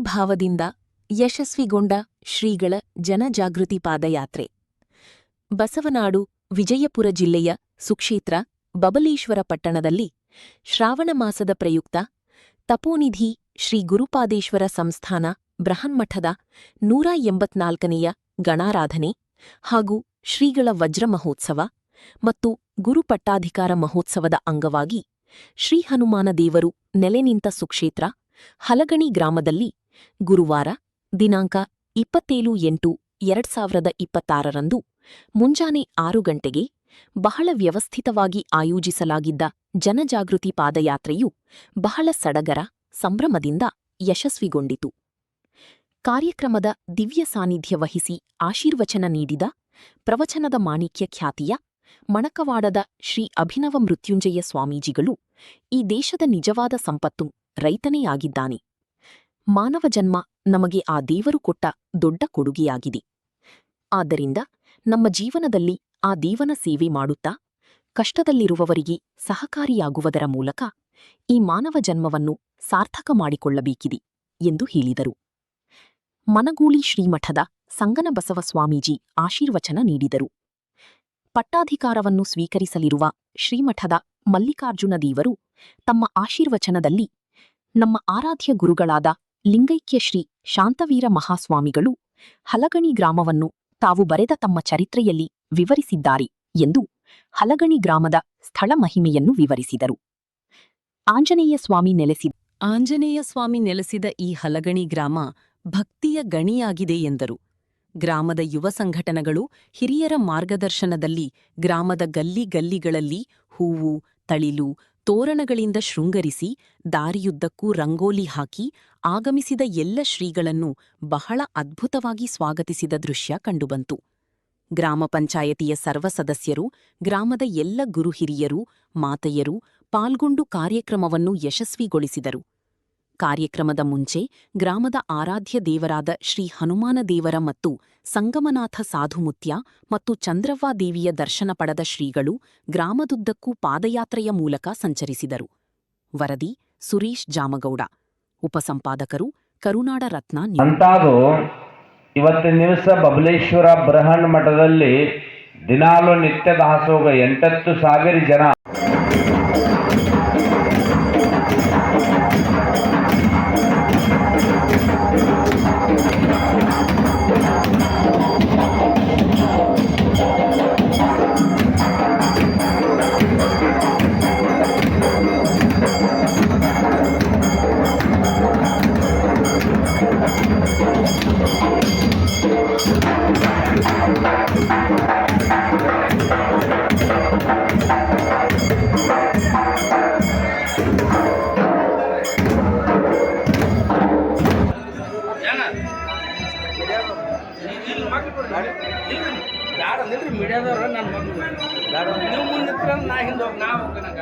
ಭಕ್ತಿಭಾವದಿಂದ ಯಶಸ್ವಿಗೊಂಡ ಶ್ರೀಗಳ ಜನಜಾಗೃತಿ ಪಾದಯಾತ್ರೆ. ಬಸವನಾಡು ವಿಜಯಪುರ ಜಿಲ್ಲೆಯ ಸುಕ್ಷೇತ್ರ ಬಬಲೇಶ್ವರ ಪಟ್ಟಣದಲ್ಲಿ ಶ್ರಾವಣ ಮಾಸದ ಪ್ರಯುಕ್ತ ತಪೋನಿಧಿ ಶ್ರೀ ಗುರುಪಾದೇಶ್ವರ ಸಂಸ್ಥಾನ ಬೃಹನ್ಮಠದ 184ನೆಯ ಗಣಾರಾಧನೆ ಹಾಗೂ ಶ್ರೀಗಳ ವಜ್ರ ಮಹೋತ್ಸವ ಮತ್ತು ಗುರುಪಟ್ಟಾಧಿಕಾರ ಮಹೋತ್ಸವದ ಅಂಗವಾಗಿ ಶ್ರೀ ಹನುಮಾನ ದೇವರು ನೆಲೆನಿಂತ ಸುಕ್ಷೇತ್ರ ಹಲಗಣಿ ಗ್ರಾಮದಲ್ಲಿ ಗುರುವಾರ ದಿನಾಂಕ 27/8/2026ರಂದು ಮುಂಜಾನೆ 6 ಗಂಟೆಗೆ ಬಹಳ ವ್ಯವಸ್ಥಿತವಾಗಿ ಆಯೋಜಿಸಲಾಗಿದ್ದ ಜನಜಾಗೃತಿ ಪಾದಯಾತ್ರೆಯು ಬಹಳ ಸಡಗರ ಸಂಭ್ರಮದಿಂದ ಯಶಸ್ವಿಗೊಂಡಿತು. ಕಾರ್ಯಕ್ರಮದ ದಿವ್ಯ ಸಾನ್ನಿಧ್ಯ ವಹಿಸಿ ಆಶೀರ್ವಚನ ನೀಡಿದ ಪ್ರವಚನದ ಮಾಣಿಕ್ಯ ಖ್ಯಾತಿಯ ಮಣಕವಾಡದ ಶ್ರೀ ಅಭಿನವ ಮೃತ್ಯುಂಜಯ ಸ್ವಾಮೀಜಿಗಳು, ಈ ದೇಶದ ನಿಜವಾದ ಸಂಪತ್ತು ರೈತನೇ ಆಗಿದ್ದಾನೆ. ಮಾನವ ಜನ್ಮ ನಮಗೆ ಆ ದೇವರು ಕೊಟ್ಟ ದೊಡ್ಡ ಕೊಡುಗೆಯಾಗಿದೆ. ಆದ್ದರಿಂದ ನಮ್ಮ ಜೀವನದಲ್ಲಿ ಆ ದೇವನ ಸೇವೆ ಮಾಡುತ್ತಾ ಕಷ್ಟದಲ್ಲಿರುವವರಿಗೆ ಸಹಕಾರಿಯಾಗುವುದರ ಮೂಲಕ ಈ ಮಾನವ ಜನ್ಮವನ್ನು ಸಾರ್ಥಕ ಮಾಡಿಕೊಳ್ಳಬೇಕಿದೆ ಎಂದು ಹೇಳಿದರು. ಮನಗೂಳಿ ಶ್ರೀಮಠದ ಸಂಗನಬಸವ ಸ್ವಾಮೀಜಿ ಆಶೀರ್ವಚನ ನೀಡಿದರು. ಪಟ್ಟಾಧಿಕಾರವನ್ನು ಸ್ವೀಕರಿಸಲಿರುವ ಶ್ರೀಮಠದ ಮಲ್ಲಿಕಾರ್ಜುನ ದೇವರು ತಮ್ಮ ಆಶೀರ್ವಚನದಲ್ಲಿ ನಮ್ಮ ಆರಾಧ್ಯ ಗುರುಗಳಾದ ಲಿಂಗೈಕ್ಯ ಶ್ರೀ ಶಾಂತವೀರ ಮಹಾಸ್ವಾಮಿಗಳು ಹಲಗಣಿ ಗ್ರಾಮವನ್ನು ತಾವು ಬರೆದ ತಮ್ಮ ಚರಿತ್ರೆಯಲ್ಲಿ ವಿವರಿಸಿದ್ದಾರೆ ಎಂದು ಹಲಗಣಿ ಗ್ರಾಮದ ಸ್ಥಳ ಮಹಿಮೆಯನ್ನು ವಿವರಿಸಿದರು. ಆಂಜನೇಯ ಸ್ವಾಮಿ ನೆಲೆಸಿದ ಈ ಹಲಗಣಿ ಗ್ರಾಮ ಭಕ್ತಿಯ ಗಣಿಯಾಗಿದೆ ಎಂದರು. ಗ್ರಾಮದ ಯುವ ಸಂಘಟನೆಗಳು ಹಿರಿಯರ ಮಾರ್ಗದರ್ಶನದಲ್ಲಿ ಗ್ರಾಮದ ಗಲ್ಲಿಗಳಲ್ಲಿ ಹೂವು, ತಳಿಲು, ತೋರಣಗಳಿಂದ ಶೃಂಗರಿಸಿ ದಾರಿಯುದ್ದಕ್ಕೂ ರಂಗೋಲಿ ಹಾಕಿ ಆಗಮಿಸಿದ ಎಲ್ಲ ಶ್ರೀಗಳನ್ನು ಬಹಳ ಅದ್ಭುತವಾಗಿ ಸ್ವಾಗತಿಸಿದ ದೃಶ್ಯ ಕಂಡುಬಂತು. ಗ್ರಾಮ ಪಂಚಾಯತಿಯ ಸರ್ವ ಸದಸ್ಯರು, ಗ್ರಾಮದ ಎಲ್ಲ ಗುರುಹಿರಿಯರು, ಮಾತೆಯರು ಪಾಲ್ಗೊಂಡು ಕಾರ್ಯಕ್ರಮವನ್ನು ಯಶಸ್ವಿಗೊಳಿಸಿದರು. ಕಾರ್ಯಕ್ರಮದ ಮುಂಚೆ ಗ್ರಾಮದ ಆರಾಧ್ಯ ದೇವರಾದ ಶ್ರೀ ಹನುಮಾನ ದೇವರ ಮತ್ತು ಸಂಗಮನಾಥ ಸಾಧುಮುತ್ಯ ಮತ್ತು ಚಂದ್ರವ್ವ ದೇವಿಯ ದರ್ಶನ ಪಡೆದ ಶ್ರೀಗಳು ಗ್ರಾಮದುದ್ದಕ್ಕೂ ಪಾದಯಾತ್ರೆಯ ಮೂಲಕ ಸಂಚರಿಸಿದರು. ವರದಿ ಸುರೇಶ್ ಜಾಮಗೌಡ. ಉಪಸಂಪಾದಕರು ಕರುನಾಡ ರತ್ನ. ಅಂತಾದು ಇವತ್ತಿನ ದಿವಸ ಬಬಲೇಶ್ವರ ಬೃಹನ್ ಮಠದಲ್ಲಿ ದಿನಾಲು ನಿತ್ಯ ದಾಸೋಗ 8,000 ಜನ ಮೀಡಿಯಾದವ್ರ ನನ್ನ ಮಗು ನೀವು ಮುಂದೆ ನಾ ಹಿಂದೆ ಹೋಗಿ ನಾ ಹೋಗ್ತಾನಂಗ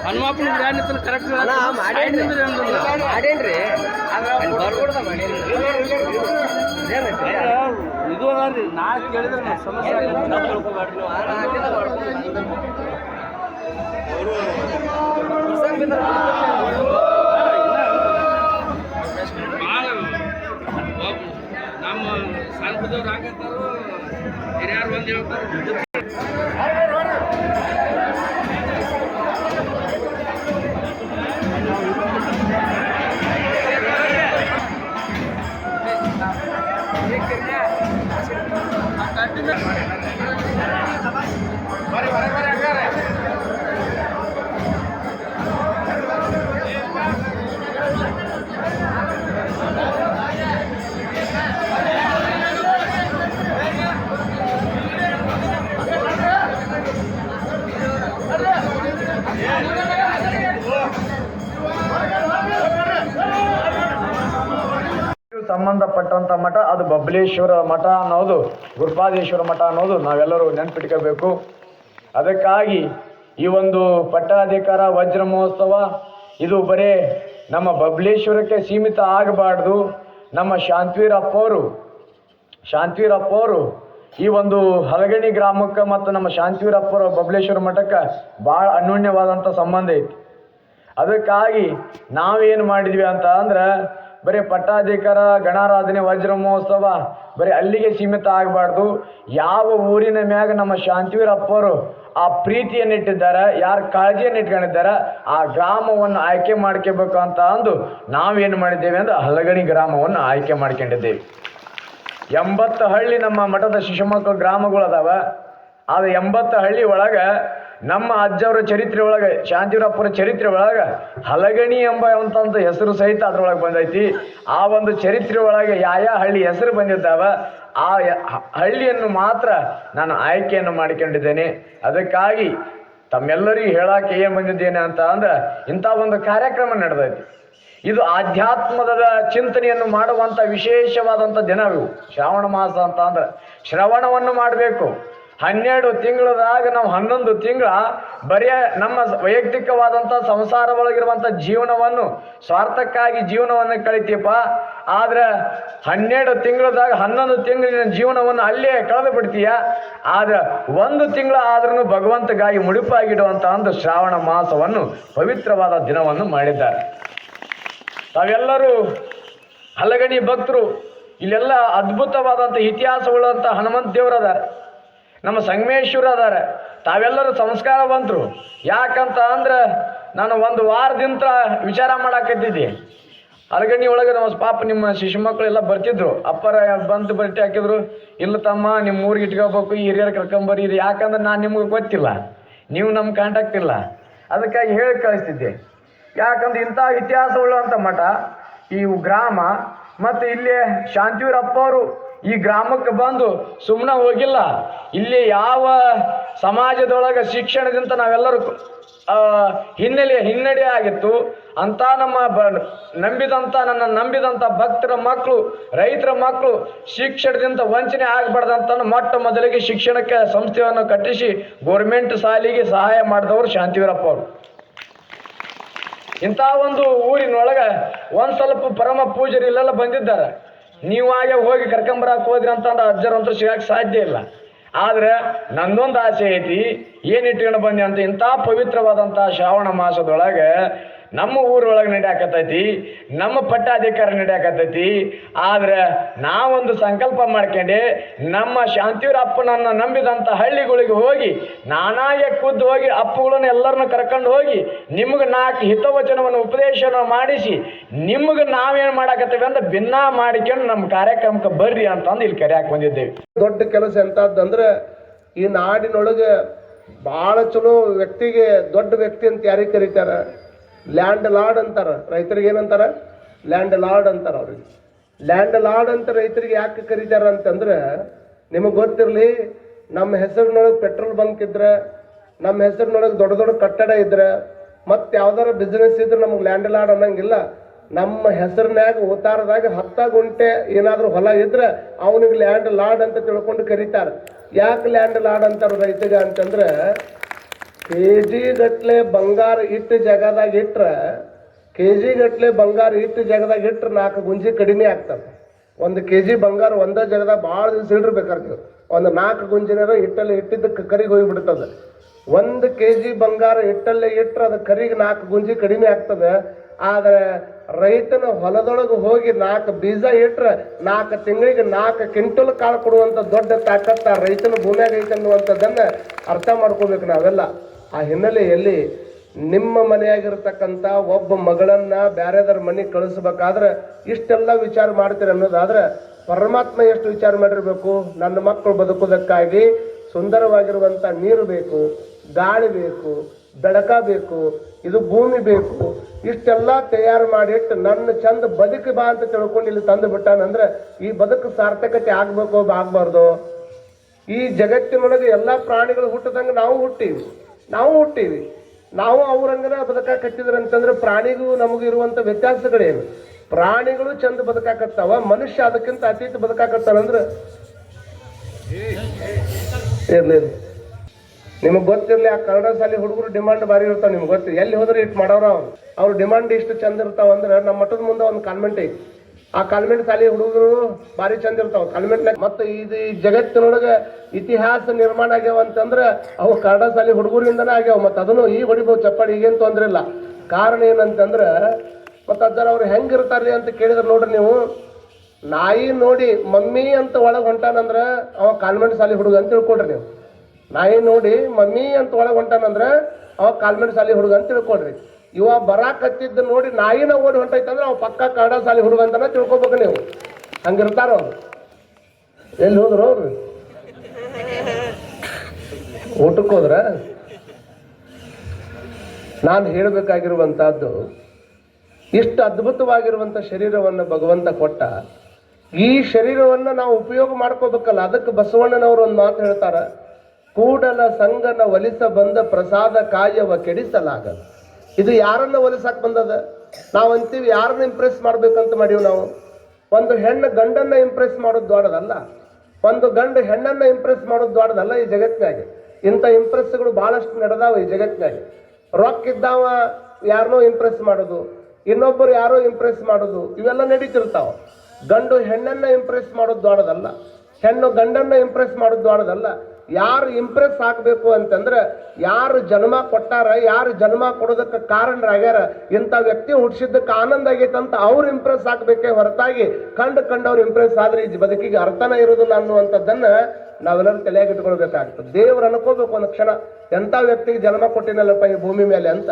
ಹನುಮಪ್ಪನ ಬಿರಿಯಾನಿ ಕರೆಕ್ಟ್ ಮಾಡೇನ್ರಿ ಇದು ಅದ ರೀ ನಾ ಕೇಳಿದ್ರೆ ನಾ ಸಮಸ್ಯೆ ನಮ್ಮ ಸಾಲ್ಪದವ್ರು ಆಗತ್ತಾರು ಹಿರಿಯಾರು ಬಂದು ಹೇಳ್ತಾರೆ. ಸಂಬಂಧಪಟ್ಟಂಥ ಮಠ ಅದು ಬಬಲೇಶ್ವರ ಮಠ ಅನ್ನೋದು, ಗುರುಪಾದೇಶ್ವರ ಮಠ ಅನ್ನೋದು ನಾವೆಲ್ಲರೂ ನೆನ್ಪಿಟ್ಕೋಬೇಕು. ಅದಕ್ಕಾಗಿ ಈ ಒಂದು ಪಟ್ಟಾಧಿಕಾರ ವಜ್ರ ಮಹೋತ್ಸವ ಇದು ಬರೇ ನಮ್ಮ ಬಬಲೇಶ್ವರಕ್ಕೆ ಸೀಮಿತ ಆಗಬಾರ್ದು. ನಮ್ಮ ಶಾಂತಿವೀರಪ್ಪವರು ಈ ಒಂದು ಹಲಗಣಿ ಗ್ರಾಮಕ್ಕೆ ಮತ್ತು ನಮ್ಮ ಶಾಂತಿವೀರಪ್ಪರ ಬಬಲೇಶ್ವರ ಮಠಕ್ಕೆ ಭಾಳ ಅನ್ಯೋನ್ಯವಾದಂಥ ಸಂಬಂಧ ಐತಿ. ಅದಕ್ಕಾಗಿ ನಾವೇನು ಮಾಡಿದ್ವಿ ಅಂತ ಅಂದ್ರೆ ಬರೀ ಪಟ್ಟಾಧಿಕಾರ ಗಣಾರಾಧನೆ ವಜ್ರ ಮಹೋತ್ಸವ ಬರೀ ಅಲ್ಲಿಗೆ ಸೀಮಿತ ಆಗಬಾರ್ದು. ಯಾವ ಊರಿನ ಮ್ಯಾಗ ನಮ್ಮ ಶಾಂತಿವೀರಪ್ಪರು ಆ ಪ್ರೀತಿಯನ್ನು ಇಟ್ಟಿದ್ದಾರೆ, ಯಾರು ಕಾಳಜಿಯನ್ನು ಇಟ್ಕೊಂಡಿದ್ದಾರೆ, ಆ ಗ್ರಾಮವನ್ನು ಆಯ್ಕೆ ಮಾಡ್ಕೋಬೇಕು ಅಂತ ಅಂದು ನಾವೇನು ಮಾಡಿದ್ದೇವೆ ಅಂದ್ರೆ ಹಲಗಣಿ ಗ್ರಾಮವನ್ನು ಆಯ್ಕೆ ಮಾಡ್ಕೊಂಡಿದ್ದೇವೆ. 80 ಹಳ್ಳಿ ನಮ್ಮ ಮಠದ ಶಿಶುಮಕ್ಕಳ ಗ್ರಾಮಗಳು ಅದಾವ. ಅದು 80 ಹಳ್ಳಿ ಒಳಗೆ ನಮ್ಮ ಅಜ್ಜವರ ಚರಿತ್ರೆ ಒಳಗೆ, ಶಾಂತಿವೀರಪ್ಪರ ಚರಿತ್ರೆ ಒಳಗೆ ಹಲಗಣಿ ಎಂಬಂತ ಹೆಸರು ಸಹಿತ ಅದ್ರೊಳಗೆ ಬಂದೈತಿ. ಆ ಒಂದು ಚರಿತ್ರೆ ಒಳಗೆ ಯಾವ ಹಳ್ಳಿ ಹೆಸರು ಬಂದಿದ್ದಾವ ಆ ಹಳ್ಳಿಯನ್ನು ಮಾತ್ರ ನಾನು ಆಯ್ಕೆಯನ್ನು ಮಾಡಿಕೊಂಡಿದ್ದೇನೆ. ಅದಕ್ಕಾಗಿ ತಮ್ಮೆಲ್ಲರಿಗೂ ಹೇಳಕ್ಕೆ ಏನು ಬಂದಿದ್ದೇನೆ ಅಂತ ಅಂದ್ರೆ ಇಂಥ ಒಂದು ಕಾರ್ಯಕ್ರಮ ನಡೆದೈತಿ. ಇದು ಆಧ್ಯಾತ್ಮದ ಚಿಂತನೆಯನ್ನು ಮಾಡುವಂಥ ವಿಶೇಷವಾದಂಥ ದಿನವು ಶ್ರಾವಣ ಮಾಸ ಅಂತ ಅಂದ್ರೆ ಶ್ರವಣವನ್ನು ಮಾಡಬೇಕು. 12 ತಿಂಗಳದಾಗ ನಾವು 11 ತಿಂಗಳ ಬರೀ ನಮ್ಮ ವೈಯಕ್ತಿಕವಾದಂಥ ಸಂಸಾರ ಒಳಗಿರುವಂಥ ಜೀವನವನ್ನು ಸ್ವಾರ್ಥಕ್ಕಾಗಿ ಜೀವನವನ್ನು ಕಳಿತೀಪ. ಆದ್ರೆ 12 ತಿಂಗಳದಾಗ 11 ತಿಂಗಳಿನ ಜೀವನವನ್ನು ಅಲ್ಲೇ ಕಳೆದು ಬಿಡ್ತೀಯ. ಆದ್ರೆ 1 ತಿಂಗಳ ಆದ್ರೂ ಭಗವಂತಗಾಗಿ ಮುಡಿಪಾಗಿಡುವಂಥ ಒಂದು ಶ್ರಾವಣ ಮಾಸವನ್ನು ಪವಿತ್ರವಾದ ದಿನವನ್ನು ಮಾಡಿದ್ದಾರೆ. ತಾವೆಲ್ಲರೂ ಹಲಗಣಿ ಭಕ್ತರು, ಇಲ್ಲೆಲ್ಲ ಅದ್ಭುತವಾದಂಥ ಇತಿಹಾಸವುಳ್ಳಂಥ ಹನುಮಂತ ದೇವರು ಅದಾರೆ, ನಮ್ಮ ಸಂಗಮೇಶ್ವರ ಅದಾರೆ. ತಾವೆಲ್ಲರೂ ಸಂಸ್ಕಾರವಂತರು. ಯಾಕಂತ ಅಂದ್ರೆ ನಾನು ಒಂದು ವಾರದಿಂದ ವಿಚಾರ ಮಾಡಾಕತ್ತಿದ್ದೆ. ಹಲಗಣಿ ಒಳಗೆ ನಮ್ಮ ಪಾಪ ನಿಮ್ಮ ಶಿಶು ಮಕ್ಕಳೆಲ್ಲ ಬರ್ತಿದ್ರು. ಅಪ್ಪರ ಬಂದು ಭೇಟಿ ಹಾಕಿದ್ರು, ಇಲ್ಲ ತಮ್ಮ ನಿಮ್ಮ ಊರಿಗೆ ಇಟ್ಕೋಬೇಕು, ಈ ಹಿರಿಯರು ಕರ್ಕೊಂಬರಿ. ಯಾಕಂದ್ರೆ ನಾನು ನಿಮ್ಗೆ ಗೊತ್ತಿಲ್ಲ, ನೀವು ನಮ್ಮ ಕಾಂಟ್ಯಾಕ್ಟ್ ಇಲ್ಲ, ಅದಕ್ಕಾಗಿ ಹೇಳಿ ಕಳಿಸ್ತಿದ್ದೆ. ಯಾಕಂದ್ರೆ ಇಂಥ ಇತಿಹಾಸವುಳ್ಳಂಥ ಮಠ ಈ ಗ್ರಾಮ ಮತ್ತು ಇಲ್ಲಿ ಶಾಂತಿವೀರಪ್ಪವರು ಈ ಗ್ರಾಮಕ್ಕೆ ಬಂದು ಸುಮ್ಮನೆ ಹೋಗಿಲ್ಲ. ಇಲ್ಲಿ ಯಾವ ಸಮಾಜದೊಳಗೆ ಶಿಕ್ಷಣದಿಂದ ನಾವೆಲ್ಲರೂ ಹಿನ್ನಡೆ ಆಗಿತ್ತು ಅಂತ ನಮ್ಮ ನನ್ನ ನಂಬಿದಂಥ ಭಕ್ತರ ಮಕ್ಕಳು, ರೈತರ ಮಕ್ಕಳು ಶಿಕ್ಷಣದಿಂದ ವಂಚನೆ ಆಗಬಾರ್ದಂತ ಮೊಟ್ಟ ಮೊದಲಿಗೆ ಶಿಕ್ಷಣಕ್ಕೆ ಸಂಸ್ಥೆಯನ್ನು ಕಟ್ಟಿಸಿ ಗೋರ್ಮೆಂಟ್ ಶಾಲೆಗೆ ಸಹಾಯ ಮಾಡಿದವರು ಶಾಂತಿವೀರಪ್ಪ ಅವರು. ಇಂಥ ಒಂದು ಊರಿನೊಳಗೆ ಒಂದು ಸ್ವಲ್ಪ ಪರಮ ಪೂಜರು ಇಲ್ಲೆಲ್ಲ ಬಂದಿದ್ದಾರೆ. ನೀವಾಗೆ ಹೋಗಿ ಕರ್ಕೊಂಬರಕ್ಕೆ ಹೋದ್ರಿ ಅಂತಂದ್ರೆ ಅಜ್ಜರಂತೂ ಸಿಗಕ್ಕೆ ಸಾಧ್ಯ ಇಲ್ಲ. ಆದರೆ ನನ್ನೊಂದು ಆಸೆ ಐತಿ, ಏನು ಇಟ್ಕೊಂಡು ಬಂದಿ ಅಂತ ಇಂಥ ಪವಿತ್ರವಾದಂಥ ಶ್ರಾವಣ ಮಾಸದೊಳಗೆ ನಮ್ಮ ಊರೊಳಗೆ ನಡೆಯಾಕತ್ತೈತಿ, ನಮ್ಮ ಪಟ್ಟಾಧಿಕಾರ ನಡೆಯಾಕತ್ತೈತಿ. ಆದರೆ ನಾವೊಂದು ಸಂಕಲ್ಪ ಮಾಡ್ಕೊಂಡೆ ನಮ್ಮ ಶಾಂತಿವೀರಪ್ಪನನ್ನು ನಂಬಿದಂಥ ಹಳ್ಳಿಗಳಿಗೆ ಹೋಗಿ ನಾನಾಗೆ ಖುದ್ದು ಹೋಗಿ ಅಪ್ಪುಗಳನ್ನು ಎಲ್ಲರನ್ನು ಕರ್ಕೊಂಡು ಹೋಗಿ ನಿಮ್ಗೆ 4 ಹಿತವಚನವನ್ನು ಉಪದೇಶನ ಮಾಡಿಸಿ ನಿಮ್ಗೆ ನಾವೇನು ಮಾಡಾಕತ್ತೇವೆ ಅಂತ ಭಿನ್ನ ಮಾಡಿಕೊಂಡು ನಮ್ಮ ಕಾರ್ಯಕ್ರಮಕ್ಕೆ ಬರ್ರಿ ಅಂತಂದು ಇಲ್ಲಿ ಕರೆಯಾಕೆ ಬಂದಿದ್ದೇವೆ. ದೊಡ್ಡ ಕೆಲಸ ಎಂತಂದ್ರೆ ಈ ನಾಡಿನೊಳಗೆ ಭಾಳ ಚಲೋ ವ್ಯಕ್ತಿಗೆ ದೊಡ್ಡ ವ್ಯಕ್ತಿ ಅಂತ ಯಾರಿಗೆ ಕರೀತಾರೆ? ಲ್ಯಾಂಡ್ ಲಾರ್ಡ್ ಅಂತಾರ. ರೈತರಿಗೆ ಏನಂತಾರ? ಲ್ಯಾಂಡ್ ಲಾರ್ಡ್ ಅಂತಾರ. ಅವ್ರಿಗೆ ಲ್ಯಾಂಡ್ ಲಾರ್ಡ್ ಅಂತ ರೈತರಿಗೆ ಯಾಕೆ ಕರೀತಾರ ಅಂತಂದ್ರೆ, ನಿಮಗೆ ಗೊತ್ತಿರಲಿ, ನಮ್ಮ ಹೆಸರಿನೊಳಗೆ ಪೆಟ್ರೋಲ್ ಬಂಕ್ ಇದ್ರೆ, ನಮ್ಮ ಹೆಸರಿನೊಳಗೆ ದೊಡ್ಡ ದೊಡ್ಡ ಕಟ್ಟಡ ಇದ್ರೆ, ಮತ್ತು ಯಾವ್ದಾರ ಬಿಸ್ನೆಸ್ ಇದ್ರೆ ನಮಗೆ ಲ್ಯಾಂಡ್ ಲಾರ್ಡ್ ಅನ್ನಂಗಿಲ್ಲ. ನಮ್ಮ ಹೆಸರಿನಾಗ ಉತ್ತಾರದಾಗ 10 ಗುಂಟೆ ಏನಾದರೂ ಹೊಲ ಇದ್ರೆ ಅವನಿಗೆ ಲ್ಯಾಂಡ್ ಲಾರ್ಡ್ ಅಂತ ತಿಳ್ಕೊಂಡು ಕರೀತಾರೆ. ಯಾಕೆ ಲ್ಯಾಂಡ್ ಲಾರ್ಡ್ ಅಂತಾರೆ ರೈತಗೆ ಅಂತಂದ್ರೆ, KG ಗಟ್ಲೆ ಬಂಗಾರ ಇಟ್ಟು ಜಾಗದಾಗ ಇಟ್ರೆ, KG ಗಟ್ಲೆ ಬಂಗಾರ ಇಟ್ಟು ಜಾಗದಾಗ ಇಟ್ರೆ 4 ಗುಂಜಿ ಕಡಿಮೆ ಆಗ್ತದೆ. 1 KG ಬಂಗಾರ ಒಂದೇ ಜಾಗದಾಗ ಭಾಳ ದಿವಸ ಇಡಬೇಕಾಗ್ತದೆ. ಒಂದು 4 ಗುಂಜಿನಾರ ಇಟ್ಟಲ್ಲಿ ಇಟ್ಟಿದ್ದಕ್ಕೆ ಕರಿಗೆ ಹೋಗಿಬಿಡ್ತದೆ. 1 KG ಬಂಗಾರ ಇಟ್ಟಲ್ಲೇ ಇಟ್ಟರೆ ಅದು ಕರಿಗೆ 4 ಗುಂಜಿ ಕಡಿಮೆ ಆಗ್ತದೆ. ಆದರೆ ರೈತನ ಹೊಲದೊಳಗೆ ಹೋಗಿ 4 ಬೀಜ ಇಟ್ಟರೆ 4 ತಿಂಗಳಿಗೆ 4 ಕ್ವಿಂಟಲ್ ಕಾಳು ಕೊಡುವಂಥ ದೊಡ್ಡ ತಾಕತ್ತ ರೈತನ ಭೂಮಿಯಾಗ ಐತೆ ಅನ್ನುವಂಥದ್ದನ್ನು ಅರ್ಥ ಮಾಡ್ಕೋಬೇಕು ನಾವೆಲ್ಲ. ಆ ಹಿನ್ನೆಲೆಯಲ್ಲಿ ನಿಮ್ಮ ಮನೆಯಾಗಿರ್ತಕ್ಕಂಥ ಒಬ್ಬ ಮಗಳನ್ನು ಬೇರೆದರ ಮನೆಗೆ ಕಳಿಸ್ಬೇಕಾದ್ರೆ ಇಷ್ಟೆಲ್ಲ ವಿಚಾರ ಮಾಡ್ತೀರಿ ಅನ್ನೋದಾದ್ರೆ ಪರಮಾತ್ಮ ಎಷ್ಟು ವಿಚಾರ ಮಾಡಿರಬೇಕು? ನನ್ನ ಮಕ್ಕಳು ಬದುಕೋದಕ್ಕಾಗಿ ಸುಂದರವಾಗಿರುವಂಥ ನೀರು ಬೇಕು, ಗಾಳಿ ಬೇಕು, ಬೆಳಕ ಬೇಕು, ಇದು ಭೂಮಿ ಬೇಕು. ಇಷ್ಟೆಲ್ಲ ತಯಾರು ಮಾಡಿಟ್ಟು ನನ್ನ ಚಂದ ಬದುಕು ಬಾ ಅಂತ ತಿಳ್ಕೊಂಡು ಇಲ್ಲಿ ತಂದು ಬಿಟ್ಟಾನಂದ್ರೆ ಈ ಬದುಕು ಸಾರ್ಥಕತೆ ಆಗಬೇಕು ಆಗಬಾರ್ದು? ಈ ಜಗತ್ತಿನೊಳಗೆ ಎಲ್ಲ ಪ್ರಾಣಿಗಳು ಹುಟ್ಟದಂಗೆ ನಾವು ಹುಟ್ಟೀವಿ. ನಾವು ಅವ್ರಂಗನ ಬದುಕಾಕತ್ತಿದ್ರೆ ಅಂತಂದ್ರೆ ಪ್ರಾಣಿಗೂ ನಮಗೂ ಇರುವಂಥ ವ್ಯತ್ಯಾಸಗಳೇನು? ಪ್ರಾಣಿಗಳು ಚಂದ ಬದುಕಾಕತ್ತಾವ, ಮನುಷ್ಯ ಅದಕ್ಕಿಂತ ಅತೀತ ಬದುಕಾಕತ್ತಾನಂದ್ರೆ ಇರ್ಲಿಲ್ಲ. ನಿಮಗೆ ಗೊತ್ತಿರಲಿ, ಆ ಕನ್ನಡ ಶಾಲೆ ಹುಡುಗರು ಡಿಮಾಂಡ್ ಭಾರಿ ಇರ್ತಾವ. ನಿಮ್ಗೆ ಗೊತ್ತಿಲ್ಲ, ಎಲ್ಲಿ ಹೋದ್ರೆ ಇಟ್ಟು ಮಾಡೋರು ಅವ್ರ ಡಿಮಾಂಡ್ ಇಷ್ಟು ಚಂದ ಇರ್ತಾವ ಅಂದ್ರೆ, ನಮ್ಮ ಮಠದ ಮುಂದೆ ಒಂದು ಕಾನ್ವೆಂಟ್ ಐತಿ. ಆ ಕಾನ್ವೆಂಟ್ ಶಾಲೆ ಹುಡುಗರು ಭಾರಿ ಚಂದ ಇರ್ತಾವ ಕಾನ್ವೆಂಟ್ನಾಗ. ಮತ್ತು ಇದು ಈ ಜಗತ್ತಿನೊಳಗೆ ಇತಿಹಾಸ ನಿರ್ಮಾಣ ಆಗ್ಯಾವ ಅಂತಂದ್ರೆ ಅವು ಕನ್ನಡ ಶಾಲೆ ಹುಡುಗರಿಂದನೇ ಆಗ್ಯಾವ. ಮತ್ತು ಅದನ್ನು ಈಗ ಹೊಡಿಬೋದು ಚಪ್ಪಾಡಿ, ಈಗೇನು ತೊಂದ್ರೆ ಇಲ್ಲ. ಕಾರಣ ಏನಂತಂದ್ರೆ, ಮತ್ತು ಅದರ ಅವ್ರು ಹೆಂಗಿರ್ತಾರ್ರಿ ಅಂತ ಕೇಳಿದ್ರೆ ನೋಡ್ರಿ ನೀವು, ನಾಯಿ ನೋಡಿ ಮಮ್ಮಿ ಅಂತ ಒಳಗೆ ಹೊಂಟಾನಂದ್ರೆ ಅವ ಕಾನ್ವೆಂಟ್ ಶಾಲೆ ಹುಡುಗ ಅಂತ ತಿಳ್ಕೊಡ್ರಿ ನೀವು. ನಾಯಿ ನೋಡಿ ಮಮ್ಮಿ ಅಂತ ಒಳಗೆ ಹೊಂಟಾನಂದ್ರೆ ಅವ ಕಾನ್ವೆಂಟ್ ಶಾಲೆ ಹುಡುಗ ಅಂತ ತಿಳ್ಕೊಡ್ರಿ. ಇವ ಬರಾಕತ್ತಿದ್ದ ನೋಡಿ ನಾಯಿನ ಓಡಿ ಹೊಂಟೈತಂದ್ರೆ ಅವ ಪಕ್ಕ ಕನ್ನಡ ಶಾಲೆ ಹುಡುಗ ಅಂತಾನೆ ತಿಳ್ಕೊಬೇಕು ನೀವು. ಹಂಗಿರ್ತಾರ ಅವ್ರು. ಎಲ್ಲಿ ಹೋದ್ರು ಅವ್ರು? ಊಟಕ್ಕೆ ಹೋದ್ರ? ನಾನು ಹೇಳಬೇಕಾಗಿರುವಂತಹದ್ದು, ಇಷ್ಟು ಅದ್ಭುತವಾಗಿರುವಂಥ ಶರೀರವನ್ನು ಭಗವಂತ ಕೊಟ್ಟ. ಈ ಶರೀರವನ್ನು ನಾವು ಉಪಯೋಗ ಮಾಡ್ಕೋಬೇಕಲ್ಲ. ಅದಕ್ಕೆ ಬಸವಣ್ಣನವರು ಒಂದು ಮಾತು ಹೇಳ್ತಾರ, ಕೂಡಲ ಸಂಗನ ಒಲಿಸ ಬಂದ ಪ್ರಸಾದ ಕಾಯವ ಕೆಡಿಸಲಾಗದು. ಇದು ಯಾರನ್ನ ಒಲಿಸಕ್ಕೆ ಬಂದದ? ನಾವು ಅಂತೀವಿ ಯಾರನ್ನ ಇಂಪ್ರೆಸ್ ಮಾಡ್ಬೇಕಂತ ಮಾಡೀವಿ ನಾವು. ಒಂದು ಹೆಣ್ಣು ಗಂಡನ್ನ ಇಂಪ್ರೆಸ್ ಮಾಡೋದು ದೊಡ್ಡದಲ್ಲ, ಒಂದು ಗಂಡು ಹೆಣ್ಣನ್ನ ಇಂಪ್ರೆಸ್ ಮಾಡೋದು ದೊಡ್ಡದಲ್ಲ. ಈ ಜಗತ್ತಿನಾಗೆ ಇಂಥ ಇಂಪ್ರೆಸ್ಗಳು ಭಾಳಷ್ಟು ನಡೆದಾವ ಈ ಜಗತ್ತಿನಾಗೆ. ರೊಕ್ಕ ಇದ್ದಾವ ಯಾರನ್ನೋ ಇಂಪ್ರೆಸ್ ಮಾಡೋದು, ಇನ್ನೊಬ್ಬರು ಯಾರೋ ಇಂಪ್ರೆಸ್ ಮಾಡೋದು, ಇವೆಲ್ಲ ನಡೀತಿರ್ತಾವ. ಗಂಡು ಹೆಣ್ಣನ್ನ ಇಂಪ್ರೆಸ್ ಮಾಡೋದು ದೊಡ್ಡದಲ್ಲ, ಹೆಣ್ಣು ಗಂಡನ್ನ ಇಂಪ್ರೆಸ್ ಮಾಡೋದು ದೊಡ್ಡದಲ್ಲ. ಯಾರು ಇಂಪ್ರೆಸ್ ಆಗಬೇಕು ಅಂತಂದ್ರೆ ಯಾರು ಜನ್ಮ ಕೊಟ್ಟಾರ, ಯಾರು ಜನ್ಮ ಕೊಡೋದಕ್ಕೆ ಕಾರಣರಾಗ್ಯಾರ, ಇಂಥ ವ್ಯಕ್ತಿ ಹುಟ್ಟಿಸಿದ್ದಕ್ಕೆ ಆನಂದ ಆಗೈತೆ ಅಂತ ಅವ್ರು ಇಂಪ್ರೆಸ್ ಆಗಬೇಕೇ ಹೊರತಾಗಿ ಕಂಡವ್ರು ಇಂಪ್ರೆಸ್ ಆದ್ರೆ ಈ ಬದುಕಿಗೆ ಅರ್ಥನೇ ಇರೋದಿಲ್ಲ ಅನ್ನುವಂಥದ್ದನ್ನ ನಾವೆಲ್ಲರೂ ತಲೆಯಾಗಿ ಇಟ್ಕೊಳ್ಬೇಕಾಗ್ತದೆ. ದೇವ್ರು ಅನ್ಕೋಬೇಕು ಒಂದು ಕ್ಷಣ, ಎಂಥ ವ್ಯಕ್ತಿಗೆ ಜನ್ಮ ಕೊಟ್ಟಿನಲ್ಲಪ್ಪ ಈ ಭೂಮಿ ಮೇಲೆ ಅಂತ.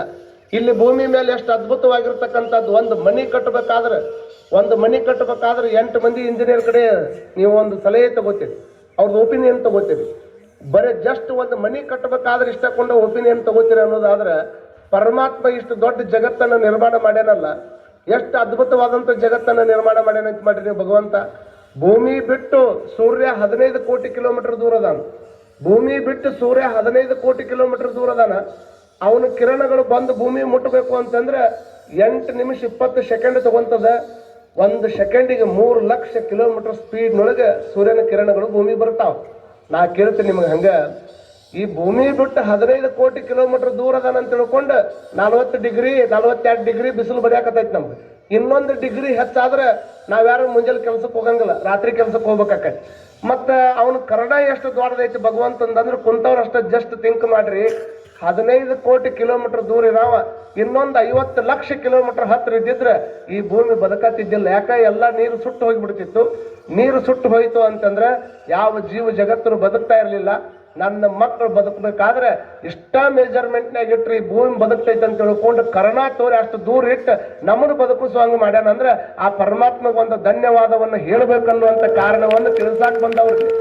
ಇಲ್ಲಿ ಭೂಮಿ ಮೇಲೆ ಎಷ್ಟು ಅದ್ಭುತವಾಗಿರ್ತಕ್ಕಂಥದ್ದು. ಒಂದು ಮನೆ ಕಟ್ಟಬೇಕಾದ್ರೆ 8 ಮಂದಿ ಇಂಜಿನಿಯರ್ ಕಡೆ ನೀವು ಒಂದು ಸಲಹೆ ತಗೋತೀರಿ, ಅವ್ರದ್ದು ಒಪಿನಿಯನ್ ತಗೋತೀರಿ. ಬರೀ ಜಸ್ಟ್ ಒಂದು ಮನೆ ಕಟ್ಟಬೇಕಾದ್ರೆ ಇಷ್ಟಕೊಂಡು ಒಪಿನಿಯನ್ ತಗೋತೀರಿ ಅನ್ನೋದಾದ್ರೆ, ಪರಮಾತ್ಮ ಇಷ್ಟು ದೊಡ್ಡ ಜಗತ್ತನ್ನು ನಿರ್ಮಾಣ ಮಾಡ್ಯಾನಲ್ಲ, ಎಷ್ಟು ಅದ್ಭುತವಾದಂಥ ಜಗತ್ತನ್ನು ನಿರ್ಮಾಣ ಮಾಡ್ಯಾನ ಅಂತ ಮಾಡ್ರಿ ನೀವು. ಭಗವಂತ ಭೂಮಿ ಬಿಟ್ಟು ಸೂರ್ಯ 15 ಕೋಟಿ ಕಿಲೋಮೀಟರ್ ದೂರ ಅದಾನ. ಭೂಮಿ ಬಿಟ್ಟು ಸೂರ್ಯ 15 ಕೋಟಿ ಕಿಲೋಮೀಟರ್ ದೂರ ಅದಾನ. ಅವನ ಕಿರಣಗಳು ಬಂದು ಭೂಮಿ ಮುಟ್ಟಬೇಕು ಅಂತಂದ್ರೆ 8 ನಿಮಿಷ 20 ಸೆಕೆಂಡ್ ತಗೊಂತದ. 1 ಸೆಕೆಂಡಿಗೆ 3 ಲಕ್ಷ ಕಿಲೋಮೀಟರ್ ಸ್ಪೀಡ್ನೊಳಗೆ ಸೂರ್ಯನ ಕಿರಣಗಳು ಭೂಮಿ ಬರ್ತಾವ. ನಾ ಕೇಳ್ತೀನಿ ನಿಮಗೆ, ಹಂಗ ಈ ಭೂಮಿ ಬಿಟ್ಟು 15 ಕೋಟಿ ಕಿಲೋಮೀಟರ್ ದೂರ ಅದಾನ ಅಂತ ತಿಳ್ಕೊಂಡು 40 ಡಿಗ್ರಿ 42 ಡಿಗ್ರಿ ಬಿಸಿಲು ಬಡಿಯಾಕತೈತಿ ನಮ್ಗೆ. 1 ಡಿಗ್ರಿ ಹೆಚ್ಚಾದ್ರೆ ನಾವ್ಯಾರು ಮುಂಜಾನೆ ಕೆಲ್ಸಕ್ಕೆ ಹೋಗಂಗಿಲ್ಲ, ರಾತ್ರಿ ಕೆಲ್ಸಕ್ಕೆ ಹೋಗ್ಬೇಕಾಕೈತಿ. ಮತ್ತು ಅವನ ಕನ್ನಡ ಎಷ್ಟು ದೊಡ್ಡದೈತಿ ಭಗವಂತಂದ್ರೆ ಕುಂತವ್ರು ಅಷ್ಟ ಜಸ್ಟ್ ಥಿಂಕ್ ಮಾಡ್ರಿ. 15 ಕೋಟಿ ಕಿಲೋಮೀಟರ್ ದೂರ ಇರಾವ, ಇನ್ನೊಂದು 50 ಲಕ್ಷ ಕಿಲೋಮೀಟರ್ ಹತ್ತಿರ ಇದ್ದಿದ್ರೆ ಈ ಭೂಮಿ ಬದುಕತ್ತಿದ್ದಿಲ್ಲ. ಯಾಕೆ? ಎಲ್ಲ ನೀರು ಸುಟ್ಟು ಹೋಗಿಬಿಡ್ತಿತ್ತು. ನೀರು ಸುಟ್ಟು ಹೋಯ್ತು ಅಂತಂದ್ರೆ ಯಾವ ಜೀವ ಜಗತ್ತರು ಬದುಕ್ತಾ ಇರಲಿಲ್ಲ. ನನ್ನ ಮಕ್ಕಳು ಬದುಕಬೇಕಾದ್ರೆ ಇಷ್ಟ ಮೆಜರ್ಮೆಂಟ್ನಾಗ ಇಟ್ರಿ ಭೂಮಿ ಬದುಕ್ತೈತೆ ಅಂತ ತಿಳ್ಕೊಂಡು ಕರ್ಣ ತೋರಿ ಅಷ್ಟು ದೂರ ಇಟ್ಟು ನಮ್ಮನ್ನು ಬದುಕಿಸುವಂಗೆ ಮಾಡ್ಯಾನಂದ್ರೆ ಆ ಪರಮಾತ್ಮಗೆ ಒಂದು ಧನ್ಯವಾದವನ್ನು ಹೇಳಬೇಕನ್ನುವಂಥ ಕಾರಣವನ್ನು ತಿಳಿಸಾಕ್ ಬಂದವ್ರಿಗೆ.